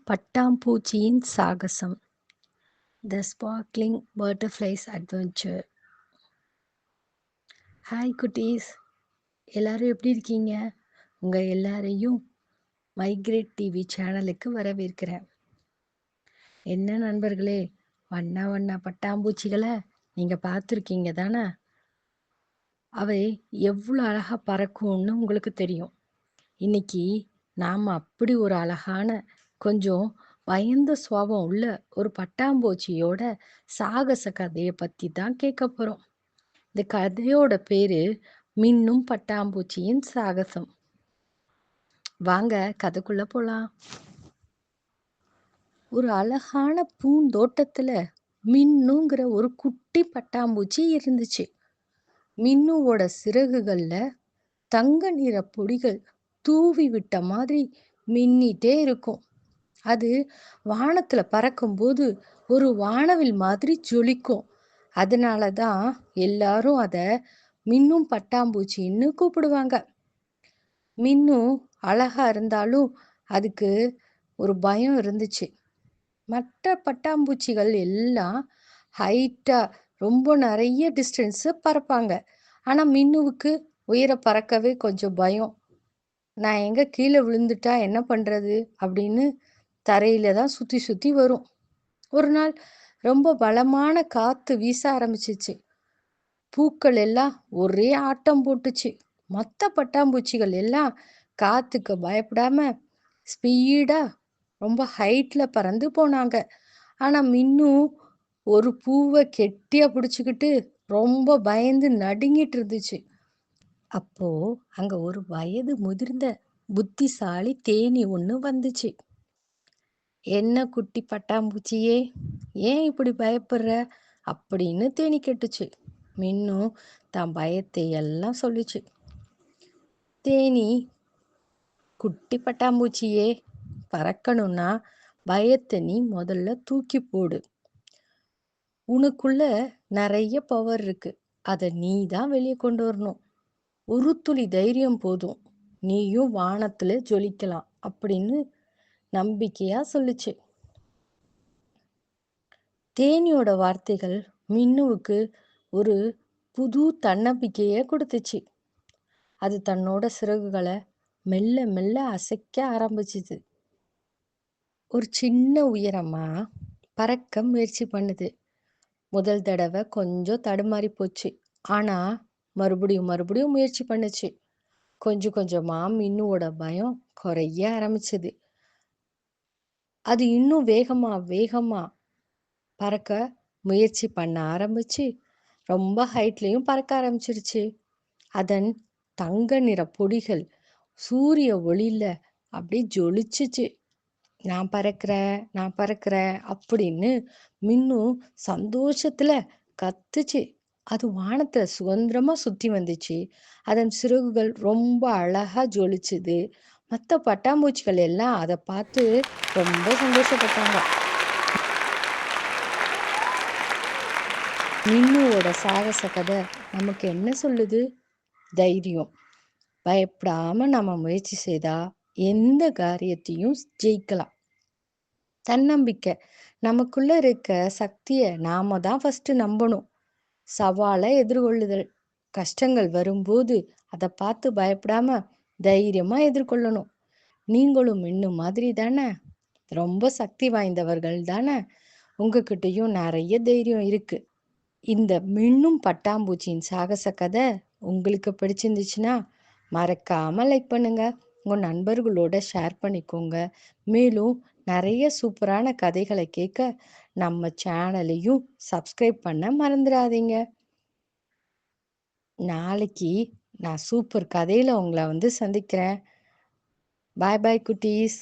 பட்டாம்பூச்சியின் சாகசம். த sparkling butterflies adventure. Hi குட்டீஸ், எல்லாரும் எப்படி இருக்கீங்க? உங்கள் எல்லாரையும் மைக்ரேட் டிவி சேனலுக்கு வரவேற்கிறேன். என்ன நண்பர்களே, வண்ண வண்ண பட்டாம்பூச்சிகளை நீங்கள் பார்த்துருக்கீங்க தானே? அவை எவ்வளோ அழகாக பறக்கும்னு உங்களுக்கு தெரியும். இன்னைக்கு நாம் அப்படி ஒரு அழகான, கொஞ்சம் பயந்த சுபாவம் உள்ள ஒரு பட்டாம்பூச்சியோட சாகச கதையை பற்றி தான் கேட்க போகிறோம். இந்த கதையோட பேரு மின்னும் பட்டாம்பூச்சியின் சாகசம். வாங்க கதைக்குள்ள போலாம். ஒரு அழகான பூந்தோட்டத்துல மின்னுங்கிற ஒரு குட்டி பட்டாம்பூச்சி இருந்துச்சு. மின்னுவோட சிறகுகள்ல தங்க நிற பொடிகள் தூவி விட்ட மாதிரி மின்னிட்டே இருக்கும். அது வானத்துல பறக்கும்போது ஒரு வானவில் மாதிரி ஜொலிக்கும். அதனால தான் எல்லாரும் அதை மின்னும் பட்டாம்பூச்சின்னு கூப்பிடுவாங்க. மின்னும் அழகா இருந்தாலும் அதுக்கு ஒரு பயம் இருந்துச்சு. மற்ற பட்டாம்பூச்சிகள் எல்லாம் ஹைட்டா ரொம்ப நிறைய டிஸ்டன்ஸ் பறப்பாங்க. ஆனா மின்னுவுக்கு உயர பறக்கவே கொஞ்சம் பயம். நான் எங்க கீழே விழுந்துட்டா என்ன பண்றது அப்படின்னு தரையில தான் சுத்தி சுத்தி வரும். ஒரு நாள் ரொம்ப பலமான காத்து வீச ஆரம்பிச்சிச்சு. பூக்கள் எல்லாம் ஒரே ஆட்டம் போட்டுச்சு. மொத்த பட்டாம்பூச்சிகள் எல்லாம் காத்துக்கு பயப்படாம ஸ்பீடா ரொம்ப ஹைட்ல பறந்து போனாங்க. ஆனா மின்னும் ஒரு பூவை கெட்டியா பிடிச்சுக்கிட்டு ரொம்ப பயந்து நடுங்கிட்டு இருந்துச்சு. அப்போ அங்க ஒரு வயது முதிர்ந்த புத்திசாலி தேனி ஒண்ணு வந்துச்சு. என்ன குட்டி பட்டாம்பூச்சியே, ஏன் இப்படி பயப்படுற அப்படின்னு தேனி கேட்டுச்சு. மின்னும் தான் பயத்தை எல்லாம் சொல்லிச்சு. தேனி, குட்டி பட்டாம்பூச்சியே, பறக்கணும்னா பயத்தை நீ முதல்ல தூக்கி போடு. உனக்குள்ள நிறைய பவர் இருக்கு, அதை நீ தான் வெளியே கொண்டு வரணும். ஒரு துளி தைரியம் போதும், நீயும் வானத்துல ஜொலிக்கலாம் அப்படின்னு நம்பிக்கையா சொல்லுச்சு. தேனியோட வார்த்தைகள் மின்னுவுக்கு ஒரு புது தன்னம்பிக்கைய கொடுத்துச்சு. அது தன்னோட சிறகுகளை மெல்ல மெல்ல அசைக்க ஆரம்பிச்சுது. ஒரு சின்ன உயரமா பறக்க முயற்சி பண்ணுது. முதல் தடவை கொஞ்சம் தடுமாறி போச்சு. ஆனா மறுபடியும் மறுபடியும் முயற்சி பண்ணுச்சு. கொஞ்சம் கொஞ்சமா மின்னுவோட பயம் குறைய ஆரம்பிச்சது. அது இன்னும் வேகமா வேகமா பறக்க முயற்சி பண்ண ஆரம்பிச்சு ரொம்ப ஹைட்லயும் பறக்க ஆரம்பிச்சிருச்சு. அதன் தங்க நிற பொடிகள் சூரிய ஒளியில அப்படி ஜொலிச்சுச்சு. நான் பறக்கிறேன், நான் பறக்கிறேன் அப்படின்னு மின்னும் சந்தோஷத்துல கத்துச்சு. அது வானத்துல சுதந்திரமா சுத்தி வந்துச்சு. அதன் சிறகுகள் ரொம்ப அழகா ஜொலிச்சுது. மற்ற பட்டாம்பூச்சிகள் எல்லாம் அதை பார்த்து ரொம்ப சந்தோஷப்பட்டாங்க. மின்னுவோட சாகச கதை நமக்கு என்ன சொல்லுது? தைரியம். பயப்படாம நம்ம முயற்சி செய்தா எந்த காரியத்தையும் ஜெயிக்கலாம். தன்னம்பிக்கை. நமக்குள்ள இருக்க சக்தியை நாம தான் ஃபர்ஸ்ட் நம்பணும். சவாலை எதிர்கொள்ளுதல். கஷ்டங்கள் வரும்போது அதை பார்த்து பயப்படாம தைரியமா எதிர்கொள்ளணும். நீங்களும் இன்னும் மாதிரி தானே? ரொம்ப சக்தி வாய்ந்தவர்கள் தானே? உங்ககிட்டயும் நிறைய தைரியம் இருக்கு. இந்த மின்னும் பட்டாம்பூச்சியின் சாகச கதை உங்களுக்கு பிடிச்சிருந்துச்சுன்னா மறக்காம லைக் பண்ணுங்க. உங்க நண்பர்களோட ஷேர் பண்ணிக்கோங்க. மேலும் நிறைய சூப்பரான கதைகளை கேட்க நம்ம சேனலையும் சப்ஸ்கிரைப் பண்ண மறந்துடாதீங்க. நாளைக்கு நான் சூப்பர் கதையில உங்களை சந்திக்கிறேன். பாய் பாய் குட்டீஸ்.